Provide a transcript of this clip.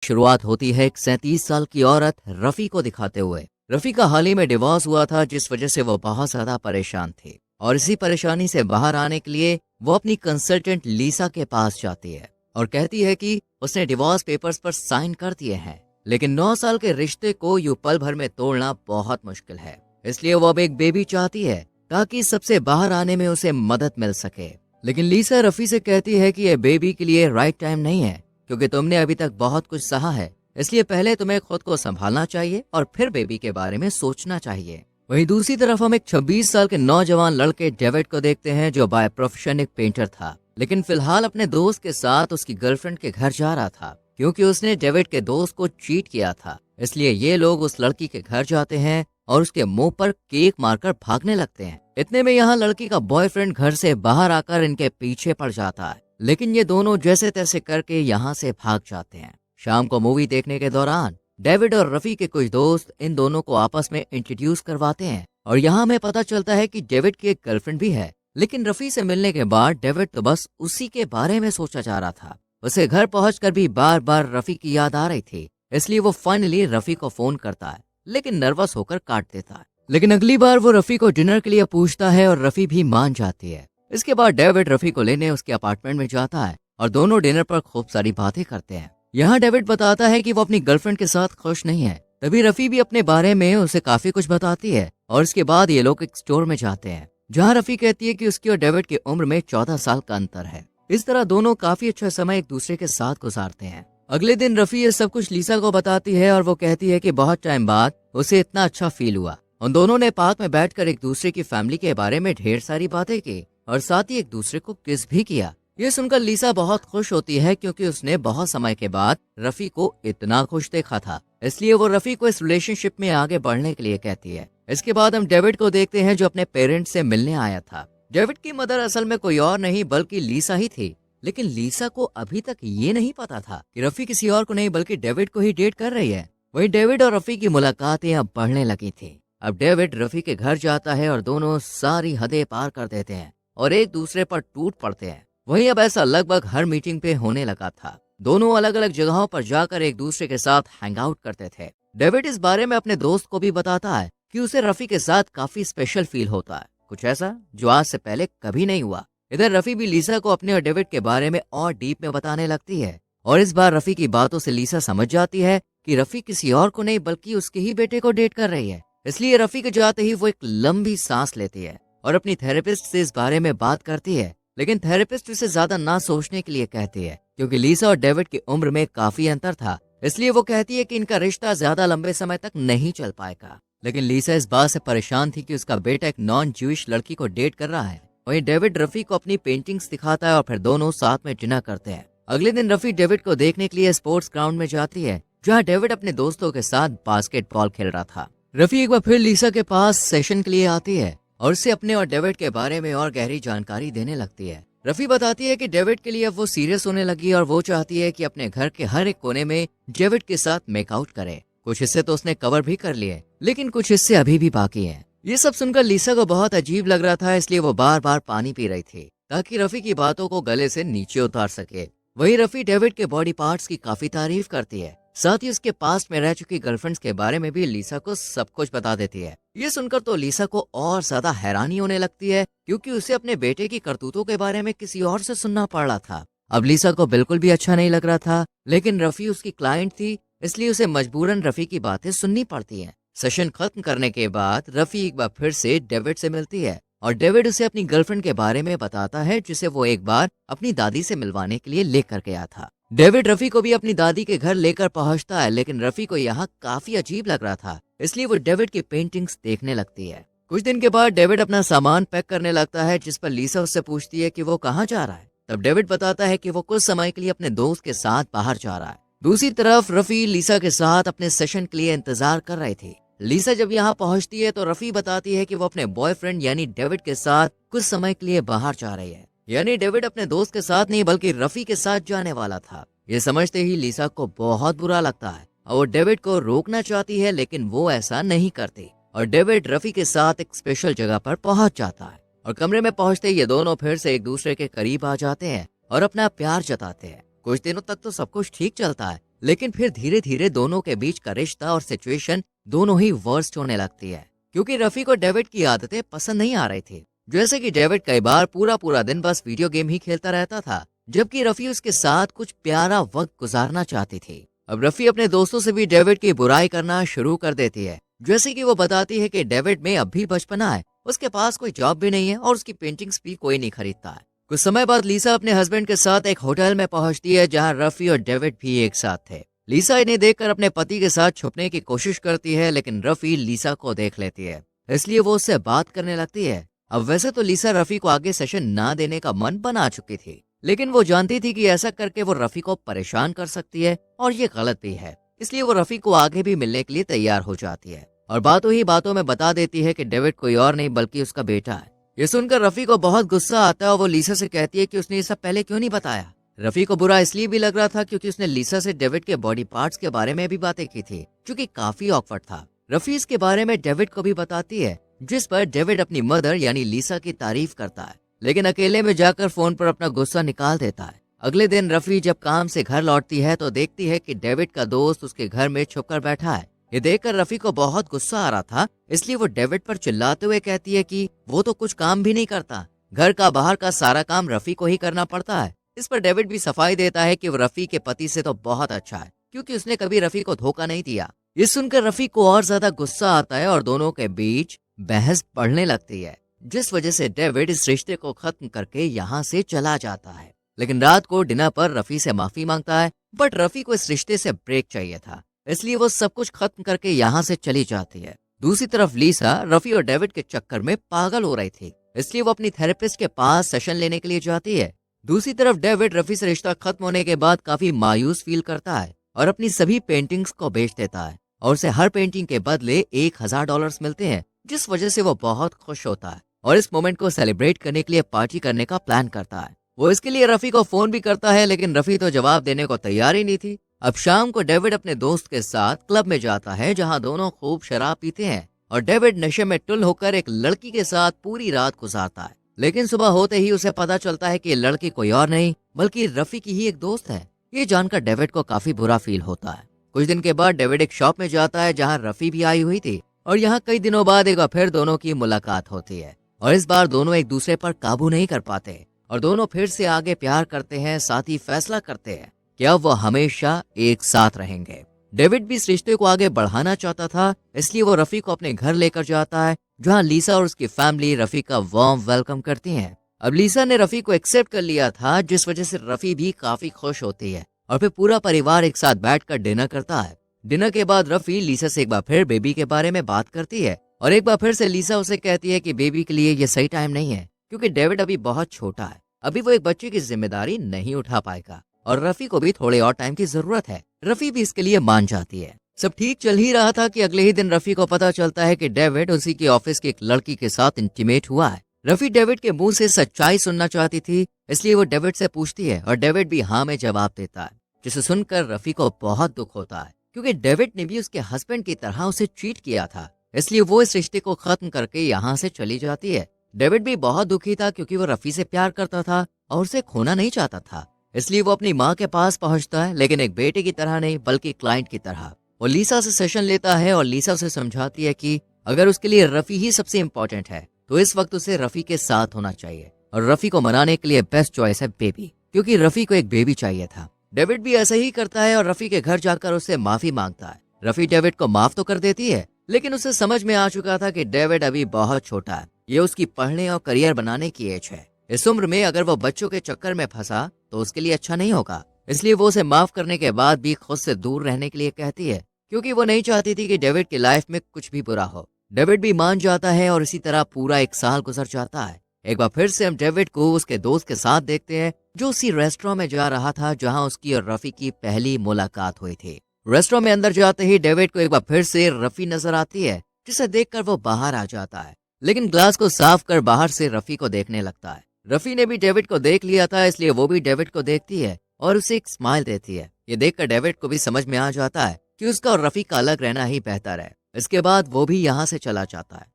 शुरुआत होती है एक 37 साल की औरत रफ़ी को दिखाते हुए। रफ़ी का हाल ही में डिवोर्स हुआ था, जिस वजह से वो बहुत ज़्यादा परेशान थे और इसी परेशानी से बाहर आने के लिए वो अपनी कंसल्टेंट लीसा के पास जाती है और कहती है कि उसने डिवोर्स पेपर्स पर साइन कर दिए हैं, लेकिन 9 साल के रिश्ते को यूं पल भर में तोड़ना बहुत मुश्किल है। इसलिए वो अब एक बेबी चाहती है ताकि सबसे बाहर आने में उसे मदद मिल सके। लेकिन लीसा रफ़ी से कहती है कि यह बेबी के लिए राइट टाइम नहीं है, क्योंकि तुमने अभी तक बहुत कुछ सहा है, इसलिए पहले तुम्हें खुद को संभालना चाहिए और फिर बेबी के बारे में सोचना चाहिए। वहीं दूसरी तरफ हम एक 26 साल के नौजवान लड़के डेविड को देखते हैं, जो बाय प्रोफेशन एक पेंटर था, लेकिन फिलहाल अपने दोस्त के साथ उसकी गर्लफ्रेंड के घर जा रहा था, क्योंकि उसने डेविड के दोस्त को चीट किया था। इसलिए ये लोग उस लड़की के घर जाते हैं और उसके मुंह पर केक मारकर भागने लगते हैं। इतने में यहाँ लड़की का बॉयफ्रेंड घर से बाहर आकर इनके पीछे पड़ जाता है, लेकिन ये दोनों जैसे तैसे करके यहाँ से भाग जाते हैं। शाम को मूवी देखने के दौरान डेविड और रफ़ी के कुछ दोस्त इन दोनों को आपस में इंट्रोड्यूस करवाते हैं और यहाँ हमें पता चलता है कि डेविड की एक गर्लफ्रेंड भी है। लेकिन रफ़ी से मिलने के बाद डेविड तो बस उसी के बारे में सोचा जा रहा था। उसे घर पहुंचकर भी बार बार रफ़ी की याद आ रही थी, इसलिए वो फाइनली रफ़ी को फोन करता है, लेकिन नर्वस होकर काट देता है। लेकिन अगली बार वो रफ़ी को डिनर के लिए पूछता है और रफ़ी भी मान जाती है। इसके बाद डेविड रफ़ी को लेने उसके अपार्टमेंट में जाता है और दोनों डिनर पर खूब सारी बातें करते हैं। यहाँ डेविड बताता है कि वो अपनी गर्लफ्रेंड के साथ खुश नहीं है। तभी रफ़ी भी अपने बारे में उसे काफी कुछ बताती है और इसके बाद ये लोग एक स्टोर में जाते हैं, जहाँ रफ़ी कहती है कि उसकी और डेविड की उम्र में 14 साल का अंतर है। इस तरह दोनों काफी अच्छा समय एक दूसरे के साथ गुजारते हैं। अगले दिन रफ़ी ये सब कुछ लीसा को बताती है और वो कहती है कि बहुत टाइम बाद उसे इतना अच्छा फील हुआ। उन दोनों ने पार्क में बैठकर एक दूसरे की फैमिली के बारे में ढेर सारी बातें की और साथ ही एक दूसरे को किस भी किया। ये सुनकर लीसा बहुत खुश होती है, क्योंकि उसने बहुत समय के बाद रफ़ी को इतना खुश देखा था। इसलिए वो रफ़ी को इस रिलेशनशिप में आगे बढ़ने के लिए कहती है। इसके बाद हम डेविड को देखते हैं, जो अपने पेरेंट्स से मिलने आया था। डेविड की मदर असल में कोई और नहीं बल्कि लीसा ही थी, लेकिन लीसा को अभी तक ये नहीं पता था कि रफ़ी किसी और को नहीं बल्कि डेविड को ही डेट कर रही है। वही डेविड और रफ़ी की मुलाकातें अब बढ़ने लगी थी। अब डेविड रफ़ी के घर जाता है और दोनों सारी हदें पार कर देते हैं और एक दूसरे पर टूट पड़ते हैं। वहीं अब ऐसा लगभग हर मीटिंग पे होने लगा था। दोनों अलग अलग जगहों पर जाकर एक दूसरे के साथ हैंग आउट करते थे। डेविड इस बारे में अपने दोस्त को भी बताता है कि उसे रफ़ी के साथ काफी स्पेशल फील होता है, कुछ ऐसा जो आज से पहले कभी नहीं हुआ। इधर रफ़ी भी लीसा को अपने और डेविड के बारे में और डीप में बताने लगती है और इस बार रफ़ी की बातों से लीसा समझ जाती है कि रफ़ी किसी और को नहीं बल्कि उसके ही बेटे को डेट कर रही है। इसलिए रफ़ी के जाते ही वो एक लंबी सांस लेती है और अपनी थेरेपिस्ट से इस बारे में बात करती है, लेकिन थेरेपिस्ट उसे ज्यादा ना सोचने के लिए कहती है, क्योंकि लीसा और डेविड की उम्र में काफी अंतर था। इसलिए वो कहती है कि इनका रिश्ता ज्यादा लंबे समय तक नहीं चल पाएगा। लेकिन लीसा इस बात से परेशान थी कि उसका बेटा एक नॉन ज्यूइश लड़की को डेट कर रहा है। वहीं डेविड रफ़ी को अपनी पेंटिंग्स दिखाता है और फिर दोनों साथ में डिनर करते हैं। अगले दिन रफ़ी डेविड को देखने के लिए स्पोर्ट्स ग्राउंड में जाती है, जहाँ डेविड अपने दोस्तों के साथ बास्केटबॉल खेल रहा था। रफ़ी एक बार फिर लीसा के पास सेशन के लिए आती है और उससे अपने और डेविड के बारे में और गहरी जानकारी देने लगती है। रफ़ी बताती है कि डेविड के लिए अब वो सीरियस होने लगी और वो चाहती है कि अपने घर के हर एक कोने में डेविड के साथ मेकआउट करे। कुछ हिस्से तो उसने कवर भी कर लिए, लेकिन कुछ हिस्से अभी भी बाकी हैं। ये सब सुनकर लीसा को बहुत अजीब लग रहा था, इसलिए वो बार बार पानी पी रही थी ताकि रफ़ी की बातों को गले से नीचे उतार सके। वहीं रफ़ी डेविड के बॉडी पार्ट्स की काफी तारीफ करती है, साथ ही उसके पास्ट में रह चुकी गर्लफ्रेंड्स के बारे में भी लीसा को सब कुछ बता देती है। ये सुनकर तो लीसा को और ज्यादा हैरानी होने लगती है, क्योंकि उसे अपने बेटे की करतूतों के बारे में किसी और से सुनना पड़ रहा था। अब लीसा को बिल्कुल भी अच्छा नहीं लग रहा था, लेकिन रफ़ी उसकी क्लाइंट थी, इसलिए उसे मजबूरन रफ़ी की बातें सुननी पड़ती हैं। सेशन खत्म करने के बाद रफ़ी एक बार फिर से डेविड से मिलती है और डेविड उसे अपनी गर्लफ्रेंड के बारे में बताता है, जिसे वो एक बार अपनी दादी से मिलवाने के लिए लेकर गया था। डेविड रफ़ी को भी अपनी दादी के घर लेकर पहुंचता है, लेकिन रफ़ी को यहाँ काफी अजीब लग रहा था, इसलिए वो डेविड की पेंटिंग्स देखने लगती है। कुछ दिन के बाद डेविड अपना सामान पैक करने लगता है, जिस पर लीसा उससे पूछती है कि वो कहाँ जा रहा है। तब डेविड बताता है कि वो कुछ समय के लिए अपने दोस्त के साथ बाहर जा रहा है। दूसरी तरफ रफ़ी लीसा के साथ अपने सेशन के लिए इंतजार कर रही थी। लीसा जब यहाँ पहुंचती है तो रफ़ी बताती है कि वो अपने बॉयफ्रेंड यानी डेविड के साथ कुछ समय के लिए बाहर जा रही है। यानी डेविड अपने दोस्त के साथ नहीं बल्कि रफ़ी के साथ जाने वाला था। ये समझते ही लीसा को बहुत बुरा लगता है और वो डेविड को रोकना चाहती है, लेकिन वो ऐसा नहीं करती और डेविड रफ़ी के साथ एक स्पेशल जगह पर पहुंच जाता है और कमरे में पहुंचते ही ये दोनों फिर से एक दूसरे के करीब आ जाते हैं और अपना प्यार जताते हैं। कुछ दिनों तक तो सब कुछ ठीक चलता है, लेकिन फिर धीरे धीरे दोनों के बीच का रिश्ता और सिचुएशन दोनों ही वर्स्ट होने लगती है, क्योंकि रफी को डेविड की आदतें पसंद नहीं आ रही थी। जैसे कि डेविड कई बार पूरा पूरा दिन बस वीडियो गेम ही खेलता रहता था, जबकि रफी उसके साथ कुछ प्यारा वक्त गुजारना चाहती थी। अब रफी अपने दोस्तों से भी डेविड की बुराई करना शुरू कर देती है। जैसे कि वो बताती है कि डेविड में अब भी बचपना है, उसके पास कोई जॉब भी नहीं है और उसकी पेंटिंग्स भी कोई नहीं खरीदता है। कुछ समय बाद लीसा अपने हस्बैंड के साथ एक होटल में पहुंचती है, जहां रफी और डेविड भी एक साथ थे। लीसा इन्हें देखकर अपने पति के साथ छुपने की कोशिश करती है, लेकिन रफी लीसा को देख लेती है, इसलिए वो उससे बात करने लगती है। अब वैसे तो लीसा रफी को आगे सेशन ना देने का मन बना चुकी थी, लेकिन वो जानती थी कि ऐसा करके वो रफी को परेशान कर सकती है और ये गलत भी है, इसलिए वो रफी को आगे भी मिलने के लिए तैयार हो जाती है और बातों ही बातों में बता देती है कि डेविड कोई और नहीं बल्कि उसका बेटा है। ये सुनकर रफी को बहुत गुस्सा आता है और वो लीसा से कहती है कि उसने ये सब पहले क्यों नहीं बताया। रफी को बुरा इसलिए भी लग रहा था क्योंकि उसने लीसा से डेविड के बॉडी पार्ट्स के बारे में भी बातें की थी, जो कि काफी ऑकवर्ड था। रफी इसके बारे में डेविड को भी बताती है, जिस पर डेविड अपनी मदर यानी लीसा की तारीफ करता है, लेकिन अकेले में जाकर फोन पर अपना गुस्सा निकाल देता है। अगले दिन रफी जब काम से घर लौटती है तो देखती है कि डेविड का दोस्त उसके घर में छुपकर बैठा है। ये देखकर रफी को बहुत गुस्सा आ रहा था, इसलिए वो डेविड पर चिल्लाते हुए कहती है कि वो तो कुछ काम भी नहीं करता, घर का बाहर का सारा काम रफी को ही करना पड़ता है। इस पर डेविड भी सफाई देता है कि वो रफी के पति से तो बहुत अच्छा है, क्योंकि उसने कभी रफी को धोखा नहीं दिया। ये सुनकर रफी को और ज्यादा गुस्सा आता है और दोनों के बीच बहस बढ़ने लगती है, जिस वजह से डेविड इस रिश्ते को खत्म करके यहाँ से चला जाता है। लेकिन रात को डिनर पर रफी से माफी मांगता है, बट रफी को इस रिश्ते से ब्रेक चाहिए था, इसलिए वो सब कुछ खत्म करके यहाँ से चली जाती है। दूसरी तरफ लीसा रफी और डेविड के चक्कर में पागल हो रही थी, इसलिए वो अपनी थेरेपिस्ट के पास सेशन लेने के लिए जाती है। दूसरी तरफ डेविड रफी से रिश्ता खत्म होने के बाद काफी मायूस फील करता है और अपनी सभी पेंटिंग्स को बेच देता है और उसे हर पेंटिंग के बदले $1000 मिलते हैं, जिस वजह से वो बहुत खुश होता है और इस मोमेंट को सेलिब्रेट करने के लिए पार्टी करने का प्लान करता है। वो इसके लिए रफी को फोन भी करता है, लेकिन रफी तो जवाब देने को तैयार ही नहीं थी। अब शाम को डेविड अपने दोस्त के साथ क्लब में जाता है, जहां दोनों खूब शराब पीते हैं और डेविड नशे में टुल होकर एक लड़की के साथ पूरी रात गुजारता है। लेकिन सुबह होते ही उसे पता चलता है कि ये लड़की कोई और नहीं बल्कि रफी की ही एक दोस्त है। ये जानकर डेविड को काफी बुरा फील होता है। कुछ दिन के बाद डेविड एक शॉप में जाता है, जहाँ रफी भी आई हुई थी और यहाँ कई दिनों बाद एक बार फिर दोनों की मुलाकात होती है और इस बार दोनों एक दूसरे पर काबू नहीं कर पाते और दोनों फिर से आगे प्यार करते हैं। साथ ही फैसला करते हैं कि अब वो हमेशा एक साथ रहेंगे। डेविड भी इस रिश्ते को आगे बढ़ाना चाहता था, इसलिए वो रफी को अपने घर लेकर जाता है, जहाँ लीसा और उसकी फैमिली रफी का वार्म वेलकम करती है। अब लीसा ने रफी को एक्सेप्ट कर लिया था, जिस वजह से रफी भी काफी खुश होती है और फिर पूरा परिवार एक साथ बैठकर डिनर करता है। डिनर के बाद रफी लीसा से एक बार फिर बेबी के बारे में बात करती है और एक बार फिर से लीसा उसे कहती है कि बेबी के लिए ये सही टाइम नहीं है, क्योंकि डेविड अभी बहुत छोटा है, अभी वो एक बच्चे की जिम्मेदारी नहीं उठा पाएगा और रफी को भी थोड़े और टाइम की जरूरत है। रफी भी इसके लिए मान जाती है। सब ठीक चल ही रहा था कि अगले ही दिन रफी को पता चलता है कि डेविड उसी के ऑफिस की एक लड़की के साथ इंटीमेट हुआ है। रफी डेविड के मुंह से सच्चाई सुनना चाहती थी, इसलिए वो डेविड से पूछती है और डेविड भी हाँ में जवाब देता है, जिसे सुनकर रफी को बहुत दुख होता है, क्योंकि डेविड ने भी उसके हस्बैंड की तरह उसे चीट किया था। इसलिए वो इस रिश्ते को खत्म करके यहाँ से चली जाती है। डेविड भी बहुत दुखी था, क्योंकि वो रफी से प्यार करता था और उसे खोना नहीं चाहता था। इसलिए वो अपनी माँ के पास पहुंचता है, लेकिन एक बेटे की तरह नहीं बल्कि क्लाइंट की तरह। वो लीसा से सेशन लेता है और लीसा उसे समझाती है कि अगर उसके लिए रफी ही सबसे इम्पोर्टेंट है तो इस वक्त उसे रफी के साथ होना चाहिए और रफी को मनाने के लिए बेस्ट चॉइस है बेबी, क्योंकि रफी को एक बेबी चाहिए था। डेविड भी ऐसा ही करता है और रफी के घर जाकर उससे माफी मांगता है। रफी डेविड को माफ तो कर देती है, लेकिन उसे समझ में आ चुका था कि डेविड अभी बहुत छोटा है, ये उसकी पढ़ने और करियर बनाने की एज है। इस उम्र में अगर वो बच्चों के चक्कर में फंसा तो उसके लिए अच्छा नहीं होगा। इसलिए वो उसे माफ करने के बाद भी खुद से दूर रहने के लिए कहती है, क्योंकि वो नहीं चाहती थी कि डेविड की लाइफ में कुछ भी बुरा हो। डेविड भी मान जाता है और इसी तरह पूरा 1 साल गुजर जाता है। एक बार फिर से हम डेविड को उसके दोस्त के साथ देखते हैं, जो उसी रेस्टोरेंट में जा रहा था जहां उसकी और रफी की पहली मुलाकात हुई थी। रेस्टोरेंट में अंदर जाते ही डेविड को एक बार फिर से रफी नजर आती है, जिसे देखकर वो बाहर आ जाता है, लेकिन ग्लास को साफ कर बाहर से रफी को देखने लगता है। रफी ने भी डेविड को देख लिया था, इसलिए वो भी डेविड को देखती है और उसे एक स्माइल देती है। ये देखकर डेविड को भी समझ में आ जाता है कि उसका और रफी का अलग रहना ही बेहतर है। इसके बाद वो भी यहाँ से चला जाता है।